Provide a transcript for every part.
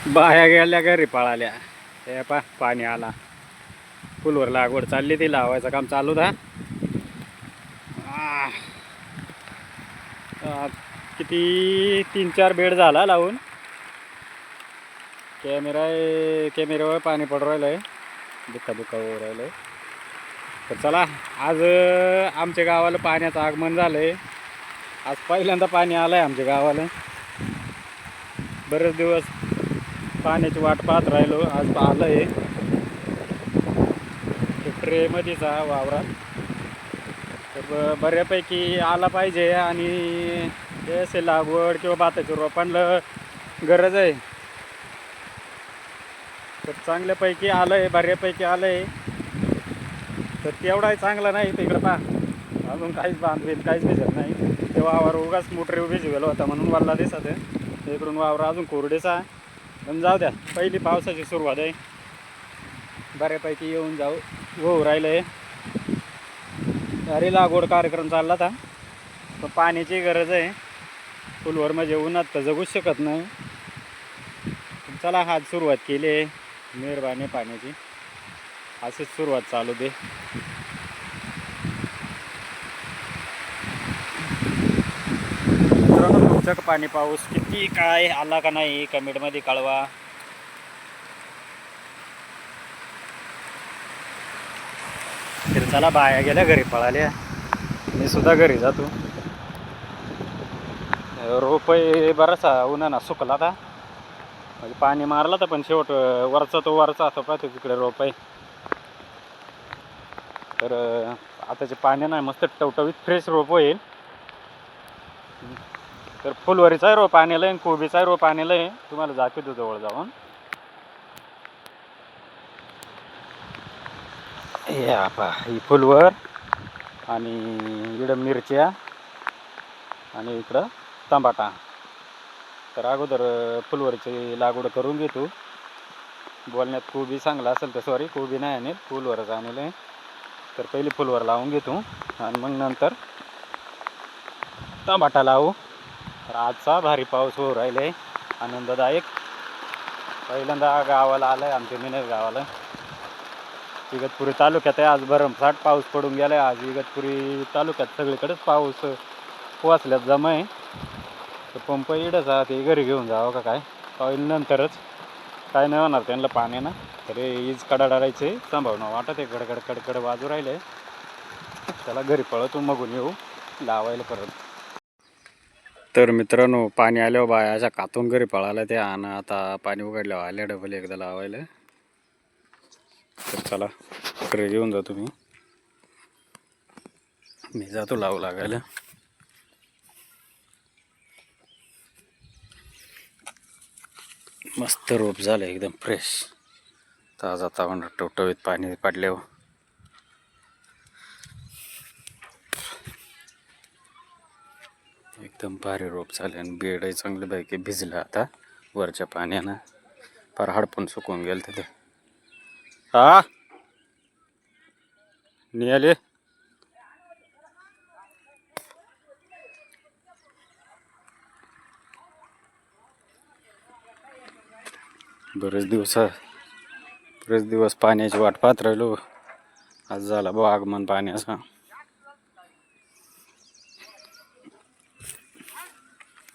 बाया गेल्या घरी पळाल्या. हे पाणी आला. फुलवर लागवड चालली ती लावायचं काम चालू था. किती 3-4 बेड झाला लावून. कॅमेऱ्यावर पाणी पडू राहिलंय. दुःखा होऊ राहिलंय. तर चला आज आमच्या गावाला पाण्याचं आगमन झालंय. आज पहिल्यांदा पाणी आलंय आमच्या गावाला. बरेच दिवस पाण्याची वाट पाहत राहिलो. आज आलंय. ट्रेमध्येच वावरात. तर बऱ्यापैकी आला पाहिजे. आणि ते असे लागवड किंवा भाताच्या रोपांना गरज आहे. तर चांगल्यापैकी आलंय. बऱ्यापैकी आलंय. तर तेवढाही चांगला नाही. तिकडं पहा अजून काहीच बांधवेल काहीच भिजत नाही. ते वावर उगाच मोटरी भिजवेल होता म्हणून वल्ला दिसत आहे. इकडून वावर अजून कोरडेचा. पण जाऊ द्या, पहिली पावसाची सुरुवात आहे. बऱ्यापैकी येऊन जाऊ होऊ राहिलंय. अरे लागवड कार्यक्रम चालला था. पण पाण्याची गरज आहे. फुलवर म्हणजे उन्हात तर जगूच शकत नाही. चला आज सुरुवात केली आहे. मेहरबानी पाण्याची अशीच सुरुवात चालू दे. मित्रांनो, तुमचं पाणी पाऊस किती काय आला का नाही कमेंटमध्ये कळवा. तर चला बाया गेल्या घरी पळाल्या. मी सुद्धा घरी जातो. रोपही बराचसा उन्हानं सुकला था. म्हणजे पाणी मारलं तर पण शेवट वरचा तो वरचा असं पाहतो तिकडे रोप आहे. तर आताचे पाणी नाही मस्त टवटवीत फ्रेश रोप होईल. तर फुलवरीचाही रोप आणलं आहे. कोबीचाही रोप आणलं आहे. तुम्हाला दाखवतो जवळ जाऊन. या पहा ही फुलवर आणि इकडं मिरच्या आणि इकडं टमाटा. तर अगोदर फुलवरची लागवड करून घेतो. बोलण्यात कोबी चांगला असेल तर सॉरी कोबी नाही आणेल, फुलवरच आणलं आहे. तर पहिली फुलवर लावून घेतो आणि मग नंतर टमाटा लावू. तर आजचा भारी पाऊस होऊ राहिला आहे, आनंददायक. पहिल्यांदा गावाला आलं आहे आमच्या मिनस गावाला. इगतपुरी तालुक्यात आहे. आज भरमसाठ पाऊस पडून गेला आहे. आज इगतपुरी तालुक्यात सगळीकडेच पाऊस पोचल्यात जमा आहे. तर पंप इडच ते घरी घेऊन जावं का काय पाऊस नंतरच. काय नाही होणार त्यांना पाण्यानं. तरी ईज कडाडायचे संभावना वाटत आहे. कडकड कडकड वाजू राहिले. त्याला घरी पळतो मगून येऊ लावायला परत. तर मित्रांनो, पाणी आल्यावर बायाच्या कातून घरी पळायला ते. आणि आता पाणी उघडल्यावर आल्या डबल एकदा लावायला. तर चला ट्रे घेऊन जा तुम्ही. मी जातो लावू लागायला. मस्त रोप झालं एकदम फ्रेश ताजा तावण टवटवीत पाणी पडल्यावर. एकदम भारी रोप झाले. आणि बेडही चांगले पैकी भिजलं आता वरच्या पाण्यानं. फार हाडपण सुकून गेलं तिथे. हा निघाले. बरेच दिवस पाण्याची वाट पाहत राहिलो. आज झाला बा आगमन पाण्याचा.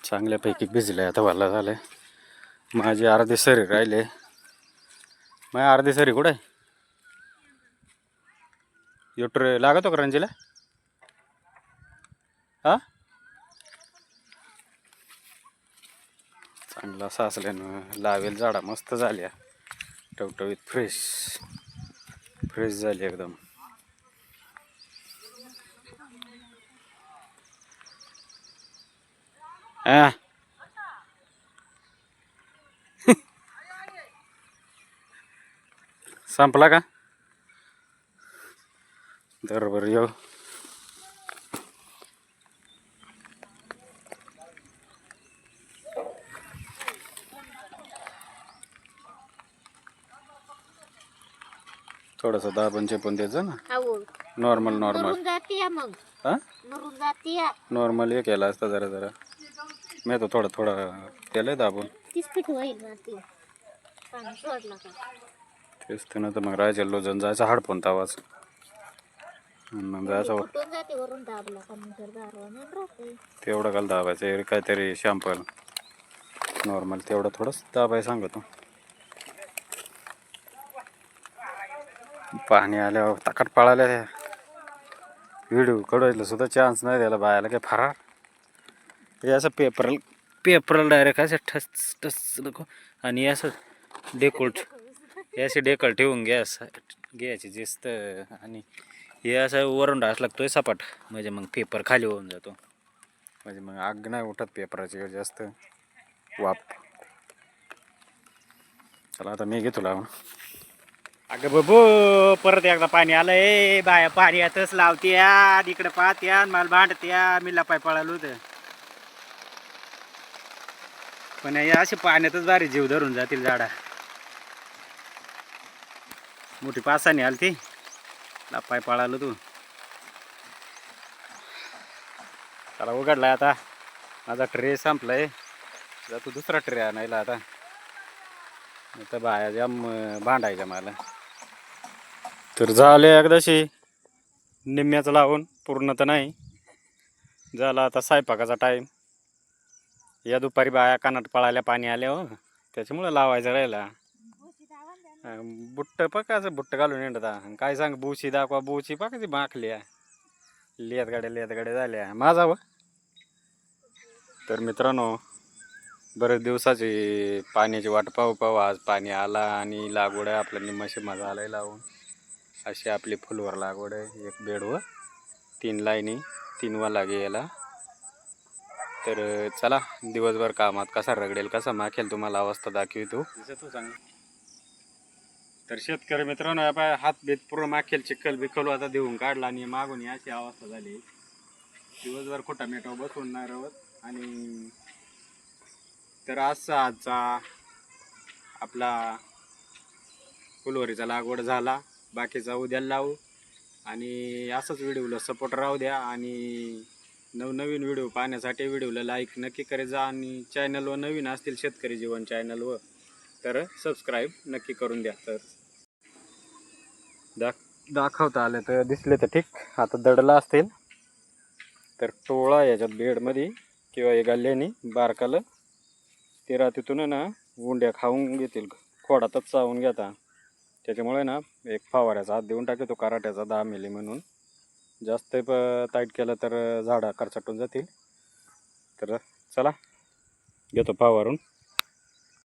चांगल्यापैकी भिजले. आता वाला झालंय. माझी अर्धी सरी राहिले. माझी अर्धी सरी कुठे आहे? ट्रे लागतो का रंजीला? हा चांगला साचल्यानं लावेल झाडा मस्त झाल्या. टवटवीत फ्रेश झाली एकदम. हा संपला का? बरोबर येऊ. थोडस दाबण चेपून द्यायचं ना. नॉर्मल हा नॉर्मल हे केला असता जरा. मी तो थोडं केलंय दाबून. पाणी सोडला का तेच तर ना, तर मग राहायचं लोजन जायचं हाडपण तावाच मग जायचं फुटून जाते वरून दाबला का मग जर गारवा नाही राहते. तेवढं काल दाबायचं काहीतरी शॅम्पल नॉर्मल तेवढं थोडंच दाबाय सांगतो. पाणी आल्यावर ताकद पळाल्या व्हिडिओ काढायला सुद्धा चान्स नाही द्यायला बायाला काय फरार हे असं पेपरला डायरेक्ट असं ठस ठस नको आणि असं डेकोल्ट हे असे डेकल ठेवून घ्यायची जिस्त आणि हे असं वरून डास लागतोय सपाट म्हणजे मग पेपर खाली होऊन जातो म्हणजे मग आग नाही उठत पेपराची जास्त वाफ. चला आता मी घेतो लावून. अगं बाबू परत एकदा पाणी आलंय बाया पाणी आतच लावत्या इकडे पाहत्या मला भांडत्या मी लपाय पळालो होतं पण हे असे पाण्यातच बारी जीव धरून जातील झाडा. मोठी पासानी आली ती लपाय पळालो तू. त्याला उघडलाय आता माझा ट्रे संपलाय जातो दुसरा ट्रे आणायला आता तर बाया जाम भांडायच्या मला. तर झाले एकदाशी निम्म्याचं लावून पूर्ण तर नाही झाला आता स्वयंपाकाचा टाईम. या दुपारी बाया कानात पळायला पाणी आले हो त्याच्यामुळं लावायचं राहिला. बुट्ट पकायचं बुट्ट घालून येणार काय सांग बुशी दाखवा बुशी पकायची माखल्या लेतगाड्या झाल्या माझा व. तर मित्रांनो बरेच दिवसाची पाण्याची वाट पाहू आज पाणी आला आणि लागवड आहे आपल्या निम्माशी मजा आलाय लावून. अशी आपली फुलवर लागवड आहे एक बेडवर 3 लाईनी 3 वाला याला. तर चला दिवसभर कामात कसा रगडेल कसा माखेल तुम्हाला अवस्था दाखवतो. तर शेतकरी मित्रांनो हात बेत पूर्ण माखेल चिखल बिखल आता देऊन काढला आणि मागून अशी अवस्था झाली. दिवसभर खोटा मेटाव बसवून नाही राहत आणि तर आजचा आपला फुलवरीचा लागवड झाला बाकीचा उद्याला लावू आणि असंच व्हिडिओला सपोर्ट राहू द्या आणि नवनवीन व्हिडिओ पाहण्यासाठी व्हिडिओला लाईक नक्की करे जा आणि चॅनलवर नवीन असतील शेतकरी जीवन चॅनलवर तर सबस्क्राईब नक्की करून द्या. तर दाखवता आले तर दिसले तर ठीक. आता दडला असतील तर टोळा याच्यात बेडमध्ये किंवा एक गल्ल्याने बारकालं ते रात्रीतून ना गुंड्या खाऊन घेतील खोडातच चावून घेता. त्याच्यामुळे ना एक फवाऱ्याचा हात देऊन टाकतो कराट्याचा 10 मिली म्हणून. जास्त टाईट केलं तर झाडा करचटून जातील. तर चला घेतो फवारून.